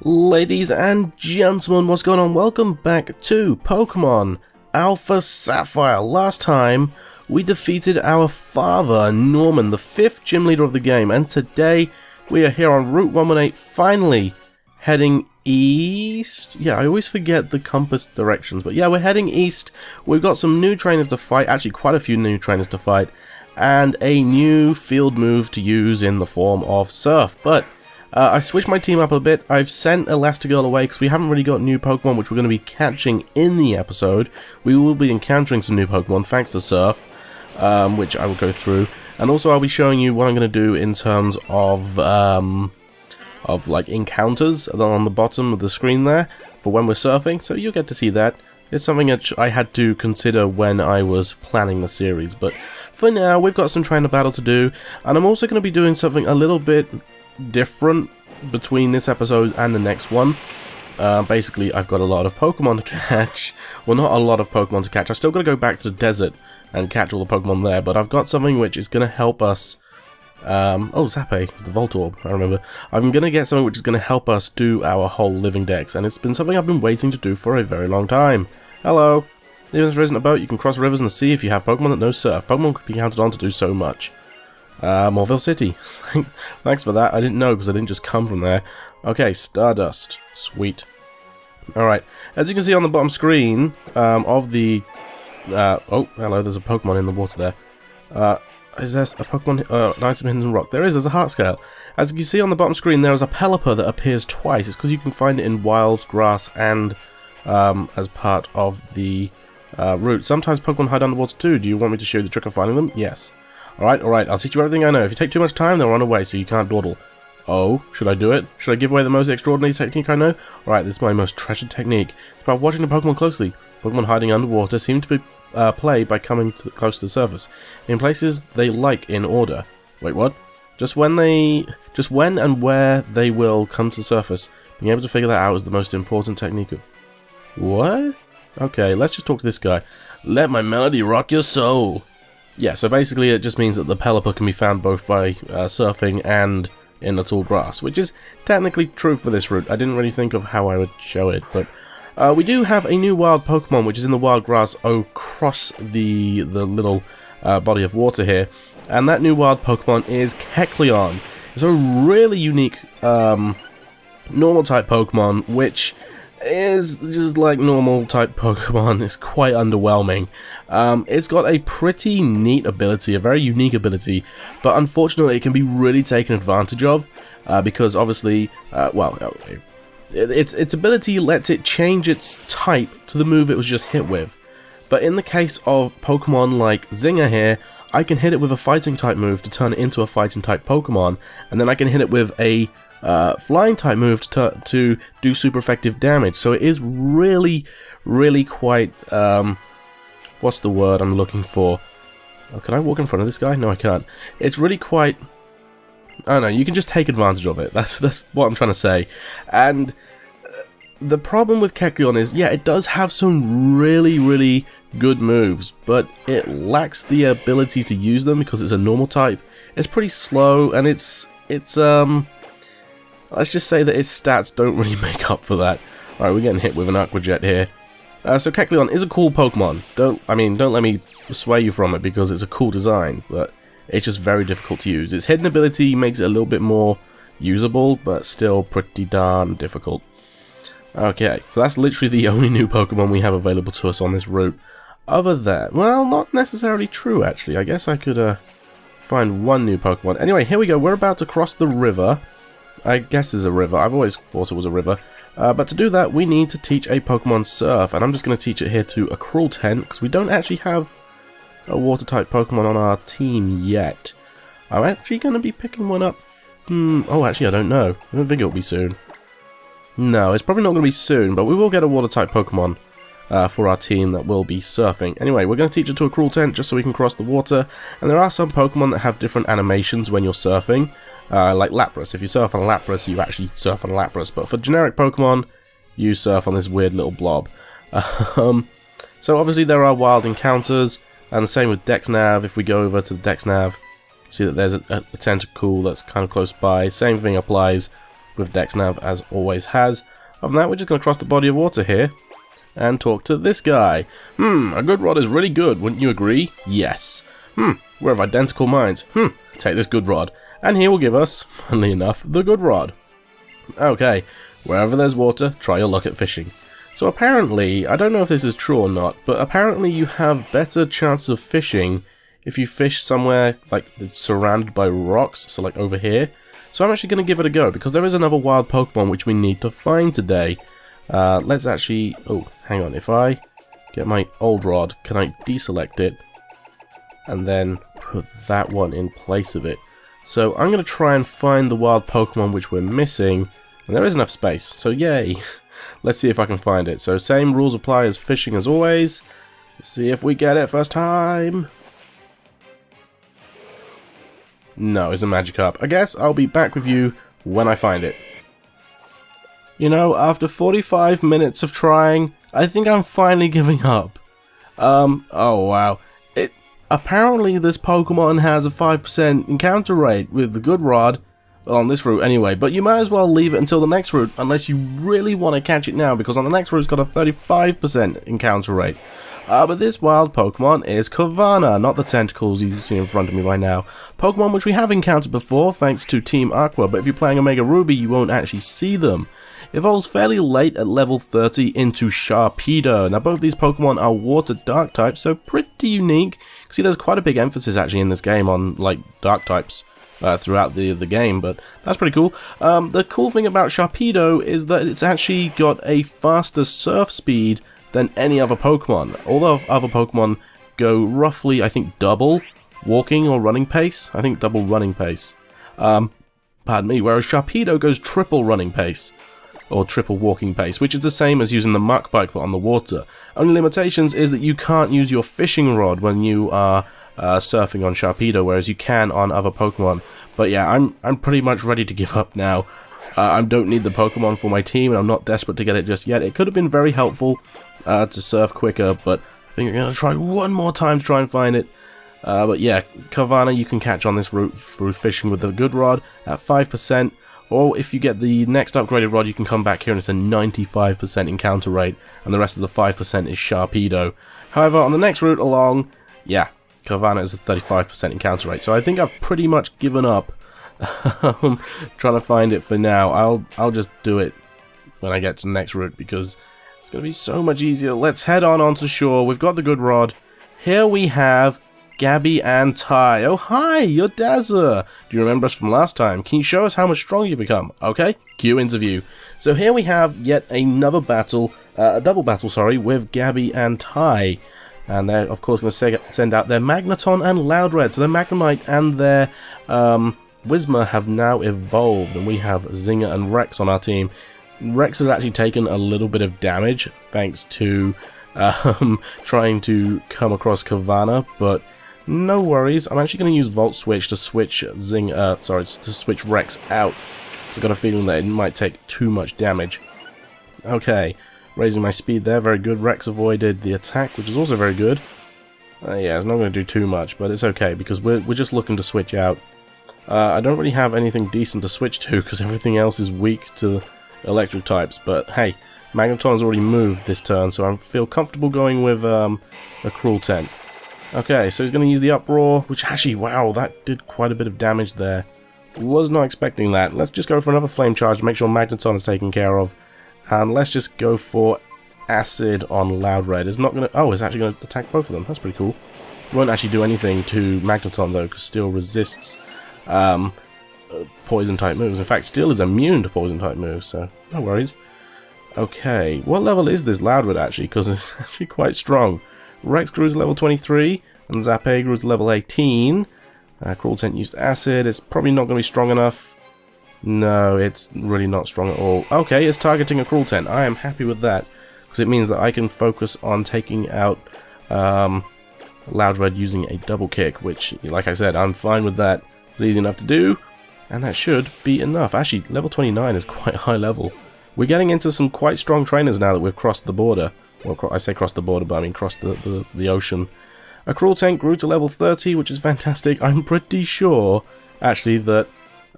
Ladies and gentlemen, what's going on? Welcome back to Pokémon Alpha Sapphire. Last time, we defeated our father, Norman, the 5th gym leader of the game, and today we are here on Route 118, finally heading east. Yeah, I always forget the compass directions, but yeah, we're heading east. We've got some new trainers to fight, actually quite a few new trainers to fight, and a new field move to use in the form of Surf, but I switched my team up a bit. I've sent Elastigirl away because we haven't really got new Pokemon which we're going to be catching in the episode. We will be encountering some new Pokemon thanks to Surf, which I will go through. And also I'll be showing you what I'm going to do in terms of like encounters on the bottom of the screen there for when we're surfing. So you'll get to see that. It's something that I had to consider when I was planning the series. But for now, we've got some trainer battle to do. And I'm also going to be doing something a little bit different between this episode and the next one. Basically, I've got a lot of Pokemon to catch. Well, not a lot of Pokemon to catch. I've still got to go back to the desert and catch all the Pokemon there, but I've got something which is going to help us. Oh, Zapphire is the Voltorb, I remember. I'm going to get something which is going to help us do our whole living dex, and it's been something I've been waiting to do for a very long time. Hello. Even if there isn't a boat, you can cross rivers and the sea if you have Pokemon that know surf. Pokemon could be counted on to do so much. Morville City. Thanks for that. I didn't know because I didn't just come from there. Okay, Stardust. Sweet. Alright, as you can see on the bottom screen of the... oh, hello, there's a Pokemon in the water there. Is there a Pokemon... an item hidden in the rock? There is, there's a heart scale. As you can see on the bottom screen, there is a Pelipper that appears twice. It's because you can find it in wild grass and as part of the route. Sometimes Pokemon hide underwater too. Do you want me to show you the trick of finding them? Yes. Alright, I'll teach you everything I know. If you take too much time, they'll run away, so you can't dawdle. Oh, should I do it? Should I give away the most extraordinary technique I know? Alright, this is my most treasured technique. It's about watching the Pokemon closely. Pokemon hiding underwater seem to be played by coming close to the surface, in places they like in order. Wait, what? Just when and where they will come to the surface. Being able to figure that out is the most important technique of... What? Okay, let's just talk to this guy. Let my melody rock your soul. Yeah, so basically it just means that the Pelipper can be found both by surfing and in the tall grass, which is technically true for this route. I didn't really think of how I would show it, but we do have a new wild Pokemon which is in the wild grass across the little body of water here, and that new wild Pokemon is Kecleon. It's a really unique normal type Pokemon, which is just like normal type Pokemon. It's quite underwhelming. It's got a pretty neat ability, a very unique ability, but unfortunately it can be really taken advantage of because obviously, its ability lets it change its type to the move it was just hit with. But in the case of Pokemon like Zinger here, I can hit it with a fighting type move to turn it into a fighting type Pokemon, and then I can hit it with a flying type move to do super effective damage. So it is really quite what's the word I'm looking for? Oh, can I walk in front of this guy? No, I can't. It's really quite... I don't know, you can just take advantage of it. That's what I'm trying to say. And the problem with Kecleon is, yeah, it does have some really good moves, but it lacks the ability to use them because it's a normal type. It's pretty slow, and it's let's just say that its stats don't really make up for that. Alright, we're getting hit with an Aqua Jet here. So Kecleon is a cool Pokemon. Don't let me sway you from it because it's a cool design, but it's just very difficult to use. Its hidden ability makes it a little bit more usable, but still pretty darn difficult. Okay, so that's literally the only new Pokemon we have available to us on this route. Other than, well, not necessarily true actually. I guess I could find one new Pokemon. Anyway, here we go. We're about to cross the river. I guess there's a river. I've always thought it was a river. But to do that, we need to teach a Pokemon Surf. And I'm just going to teach it here to a Crueltent, because we don't actually have a Water-type Pokemon on our team yet. I'm actually going to be picking one up... oh, actually, I don't know. I don't think it'll be soon. No, it's probably not going to be soon, but we will get a Water-type Pokemon for our team that will be surfing. Anyway, we're going to teach it to a Crueltent just so we can cross the water. And there are some Pokemon that have different animations when you're surfing. Like Lapras. If you surf on a Lapras, you actually surf on a Lapras. But for generic Pokemon, you surf on this weird little blob. So obviously there are wild encounters, and the same with DexNav. If we go over to the DexNav, see that there's a Tentacool that's kind of close by. Same thing applies with DexNav as always has. Other than that, we're just going to cross the body of water here and talk to this guy. A good rod is really good, wouldn't you agree? Yes. We're of identical minds. Take this good rod. And he will give us, funnily enough, the good rod. Okay, wherever there's water, try your luck at fishing. So apparently, I don't know if this is true or not, but apparently you have better chances of fishing if you fish somewhere like that's surrounded by rocks, so like over here. So I'm actually going to give it a go, because there is another wild Pokemon which we need to find today. Let's actually... Oh, hang on. If I get my old rod, can I deselect it? And then put that one in place of it. So I'm going to try and find the wild Pokemon which we're missing. And there is enough space, so yay. Let's see if I can find it. So same rules apply as fishing as always. Let's see if we get it first time. No, it's a Magikarp. I guess I'll be back with you when I find it. You know, after 45 minutes of trying, I think I'm finally giving up. Oh wow. Apparently this Pokemon has a 5% encounter rate with the good rod, on this route anyway, but you might as well leave it until the next route unless you really want to catch it now, because on the next route it's got a 35% encounter rate. But this wild Pokemon is Carvanha, not the tentacles you see in front of me right now. Pokemon which we have encountered before thanks to Team Aqua, but if you're playing Omega Ruby you won't actually see them. Evolves fairly late at level 30 into Sharpedo. Now both these Pokemon are water dark types, so pretty unique. See, there's quite a big emphasis actually in this game on like dark types throughout the game, but that's pretty cool. The cool thing about Sharpedo is that it's actually got a faster surf speed than any other Pokemon. All of other Pokemon go roughly, I think, double walking or running pace. I think double running pace. Pardon me, whereas Sharpedo goes triple running pace. Or triple walking pace, which is the same as using the Muck Bike but on the water. Only limitations is that you can't use your fishing rod when you are surfing on Sharpedo, whereas you can on other Pokemon. But yeah, I'm pretty much ready to give up now. I don't need the Pokemon for my team, and I'm not desperate to get it just yet. It could have been very helpful to surf quicker, but I think I'm going to try one more time to try and find it. But yeah, Carvanha you can catch on this route through fishing with the good rod at 5%. Or if you get the next upgraded rod, you can come back here and it's a 95% encounter rate, and the rest of the 5% is Sharpedo. However, on the next route along, yeah, Carvanha is a 35% encounter rate. So I think I've pretty much given up trying to find it for now. I'll just do it when I get to the next route because it's going to be so much easier. Let's head on onto the shore. We've got the good rod. Here we have Gabby and Ty. Oh hi, you're Dazza. Do you remember us from last time? Can you show us how much stronger you become? Okay, cue interview. So here we have yet another battle, a double battle, sorry, with Gabby and Ty. And they're of course going to send out their Magneton and Loudred. So their Magnemite and their Whismur have now evolved, and we have Zinger and Rex on our team. Rex has actually taken a little bit of damage thanks to trying to come across Carvanha, but no worries. I'm actually going to use Volt Switch to switch to switch Rex out. So I've got a feeling that it might take too much damage. Okay, raising my speed there, very good. Rex avoided the attack, which is also very good. Yeah, it's not going to do too much, but it's okay because we're just looking to switch out. I don't really have anything decent to switch to because everything else is weak to electric types. But hey, Magneton's already moved this turn, so I feel comfortable going with a Cruel Tent. Okay, so he's going to use the Uproar, which actually, wow, that did quite a bit of damage there. Was not expecting that. Let's just go for another Flame Charge to make sure Magneton is taken care of. And let's just go for Acid on Loudred. It's not going to... Oh, it's actually going to attack both of them. That's pretty cool. Won't actually do anything to Magneton, though, because Steel resists Poison-type moves. In fact, Steel is immune to Poison-type moves, so no worries. Okay, what level is this Loudred, actually? Because it's actually quite strong. Rex grew to level 23, and Zapé grew to level 18. Cruel Tent used Acid. It's probably not going to be strong enough. No, it's really not strong at all. Okay, it's targeting a Cruel Tent. I am happy with that, because it means that I can focus on taking out Loudred using a double kick, which, like I said, I'm fine with that. It's easy enough to do, and that should be enough. Actually, level 29 is quite high level. We're getting into some quite strong trainers now that we've crossed the border. Well, I say cross the border, but I mean cross the ocean. A Cruel Tent grew to level 30, which is fantastic. I'm pretty sure, actually, that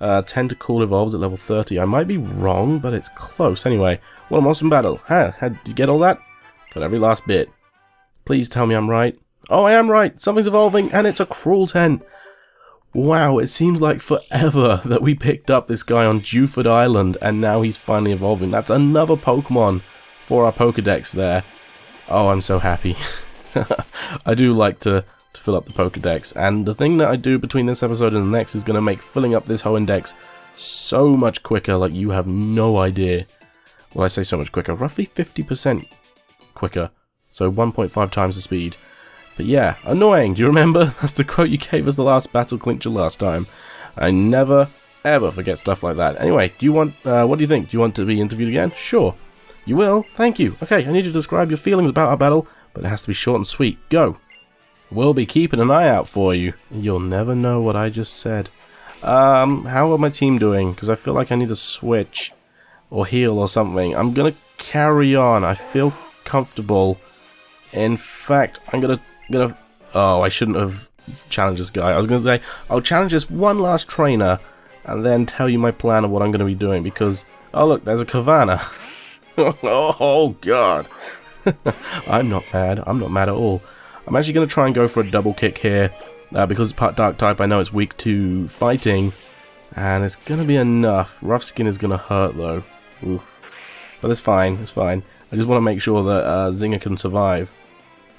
Tentacool evolves at level 30. I might be wrong, but it's close. Anyway, what an awesome battle. Huh? Did you get all that? Got every last bit. Please tell me I'm right. Oh, I am right. Something's evolving, and it's a cruel tent. Wow, it seems like forever that we picked up this guy on Dewford Island, and now he's finally evolving. That's another Pokemon for our Pokedex there. Oh, I'm so happy. I do like to fill up the Pokedex, and the thing that I do between this episode and the next is going to make filling up this Hoendex so much quicker, like you have no idea. Well, I say so much quicker, roughly 50% quicker, so 1.5 times the speed. But yeah, annoying, do you remember? That's the quote you gave us the last battle clincher last time. I never, ever forget stuff like that. Anyway, do you want, what do you think? Do you want to be interviewed again? Sure. You will? Thank you. Okay, I need you to describe your feelings about our battle, but it has to be short and sweet. Go. We'll be keeping an eye out for you. You'll never know what I just said. How are my team doing? Because I feel like I need to switch or heal or something. I'm gonna carry on. I feel comfortable. In fact, I'm gonna oh, I shouldn't have challenged this guy. I was gonna say I'll challenge this one last trainer and then tell you my plan of what I'm gonna be doing, because oh look, there's a Cavana. Oh god. I'm not mad. I'm not mad at all. I'm actually going to try and go for a double kick here, because it's part dark type. I know it's weak to fighting, and it's going to be enough. Rough skin is going to hurt though. Oof. But it's fine, it's fine. I just want to make sure that Zinger can survive.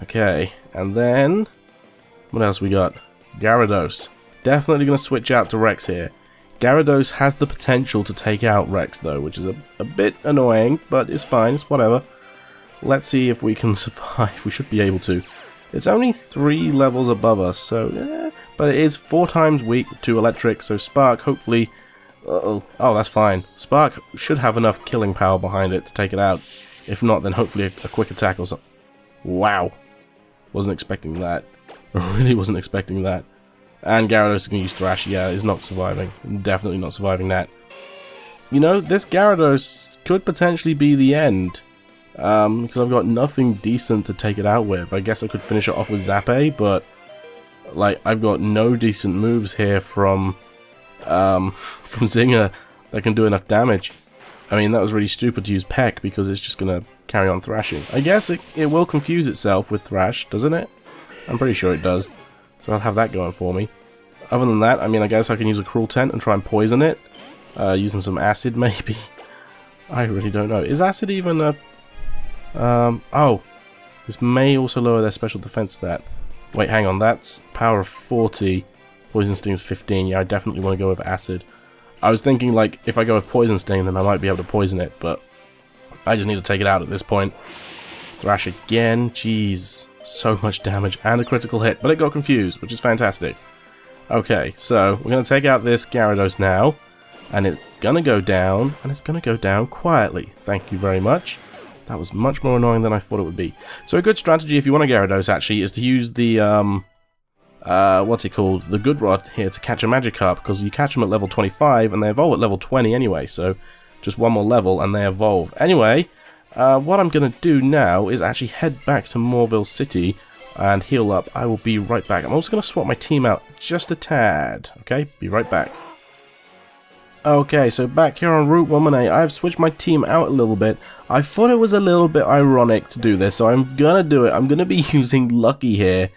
Okay, and then what else we got? Gyarados. Definitely going to switch out to Rex here. Gyarados has the potential to take out Rex though, which is a bit annoying, but it's fine, it's whatever. Let's see if we can survive. We should be able to. It's only 3 levels above us, so but it is 4 times weak to electric, so Spark hopefully... oh, that's fine. Spark should have enough killing power behind it to take it out. If not, then hopefully a quick attack or something. Wow. Wasn't expecting that. I really wasn't expecting that. And Gyarados is going to use Thrash. Yeah, is not surviving. Definitely not surviving that. You know, this Gyarados could potentially be the end. Because I've got nothing decent to take it out with. I guess I could finish it off with Zappe, but like I've got no decent moves here from Zinger that can do enough damage. I mean, that was really stupid to use Peck because it's just gonna carry on thrashing. I guess it will confuse itself with Thrash, doesn't it? I'm pretty sure it does. So I'll have that going for me. Other than that, I mean, I guess I can use a Cruel Tent and try and poison it, using some acid maybe. I really don't know. Is acid even a oh, this may also lower their special defense stat. Wait, hang on, that's power of 40, poison sting is 15. Yeah, I definitely want to go with acid. I was thinking like if I go with poison sting then I might be able to poison it, but I just need to take it out at this point. Thrash again, jeez, so much damage and a critical hit, but it got confused, which is fantastic. Okay, so we're going to take out this Gyarados now, and it's going to go down, and it's going to go down quietly. Thank you very much. That was much more annoying than I thought it would be. So a good strategy if you want a Gyarados actually is to use the, what's it called? The Good Rod here to catch a Magikarp, because you catch them at level 25 and they evolve at level 20 anyway, so just one more level and they evolve. Anyway, what I'm going to do now is actually head back to Morville City and heal up. I will be right back. I'm also going to swap my team out just a tad, okay? Be right back. Okay, so back here on Route 118, I've switched my team out a little bit. I thought it was a little bit ironic to do this, so I'm gonna do it. I'm gonna be using Lucky here,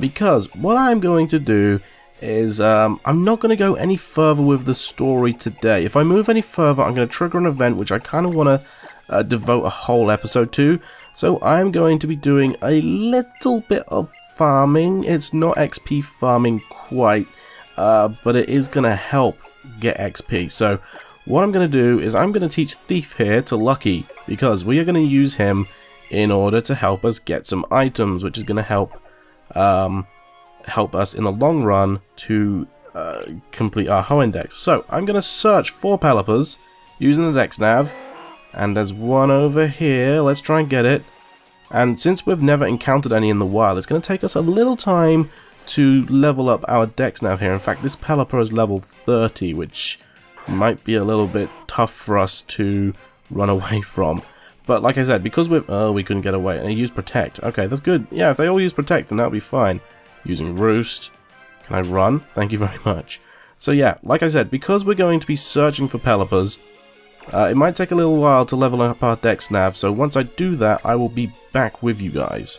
because what I'm going to do is, I'm not gonna go any further with the story today. If I move any further, I'm gonna trigger an event which I kind of want to devote a whole episode to. So I'm going to be doing a little bit of farming. It's not XP farming quite, but it is gonna help get XP. So what I'm going to do is I'm going to teach Thief here to Lucky, because we are going to use him in order to help us get some items, which is going to help us in the long run to complete our Hoendex. So I'm going to search for Pelipper's using the Dex Nav, and there's one over here. Let's try and get it. And since we've never encountered any in the wild, it's going to take us a little time to level up our Dex Nav here. In fact, this Pelipper is level 30, which might be a little bit tough for us to run away from. But like I said, because we couldn't get away, and they used Protect. Okay, that's good. Yeah, if they all use Protect, then that'll be fine. Using Roost. Can I run? Thank you very much. So yeah, like I said, because we're going to be searching for Pelippas, it might take a little while to level up our Dex Nav, so once I do that, I will be back with you guys.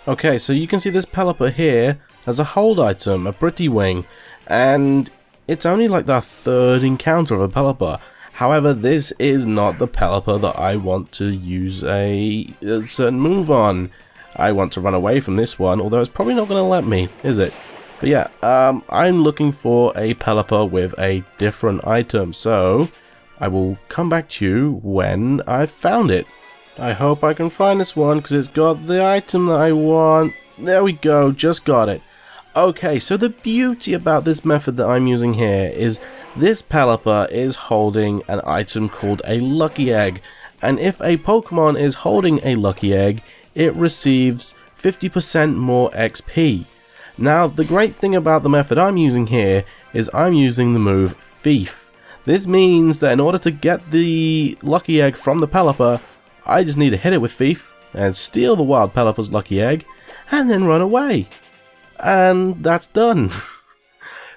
Okay, so you can see this Pelippa here as a hold item, a pretty wing, and it's only like the third encounter of a Pelippa. However, this is not the Pelippa that I want to use a certain move on. I want to run away from this one, although it's probably not going to let me, is it? But yeah, I'm looking for a Pelippa with a different item, so I will come back to you when I've found it. I hope I can find this one, because it's got the item that I want. There we go, just got it. Okay, so the beauty about this method that I'm using here is this Pelippa is holding an item called a Lucky Egg, and if a Pokemon is holding a Lucky Egg, it receives 50% more XP. Now, the great thing about the method I'm using here is I'm using the move Thief. This means that in order to get the Lucky Egg from the Pelippa, I just need to hit it with Thief and steal the wild Pelippa's Lucky Egg and then run away. And that's done.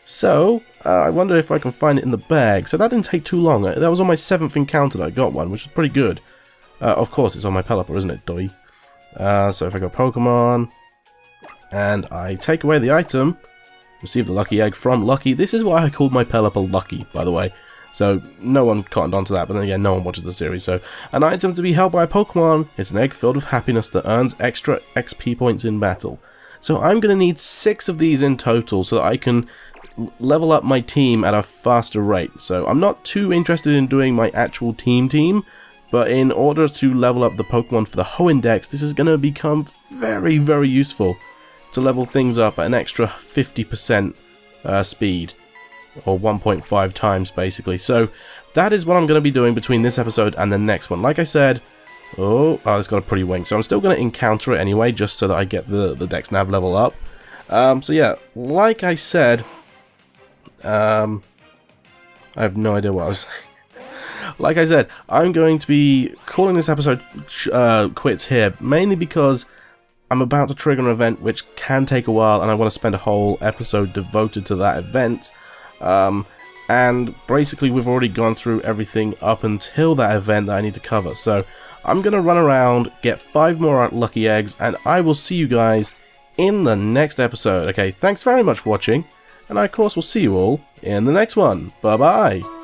So, I wonder if I can find it in the bag. So that didn't take too long. That was on my 7th encounter that I got one, which is pretty good. Of course, it's on my Pelippa, isn't it, doy? So if I go Pokemon, and I take away the item, receive the Lucky Egg from Lucky. This is why I called my Pelippa Lucky, by the way. So no one cottoned onto that, but then again, no one watches the series. So an item to be held by a Pokemon is an egg filled with happiness that earns extra XP points in battle. So I'm going to need 6 of these in total so that I can level up my team at a faster rate. So I'm not too interested in doing my actual team, but in order to level up the Pokemon for the Hoenn, this is going to become very, very useful to level things up at an extra 50% speed, or 1.5 times basically. So that is what I'm going to be doing between this episode and the next one. Like I said, oh, it's got a pretty wing, so I'm still going to encounter it anyway, just so that I get the Dex Nav level up. So yeah, like I said, I have no idea what I was saying. Like I said, I'm going to be calling this episode quits here, mainly because I'm about to trigger an event which can take a while, and I want to spend a whole episode devoted to that event. And basically we've already gone through everything up until that event that I need to cover. So I'm going to run around, get 5 more Lucky Eggs, and I will see you guys in the next episode. Okay, thanks very much for watching, and I of course will see you all in the next one. Bye bye!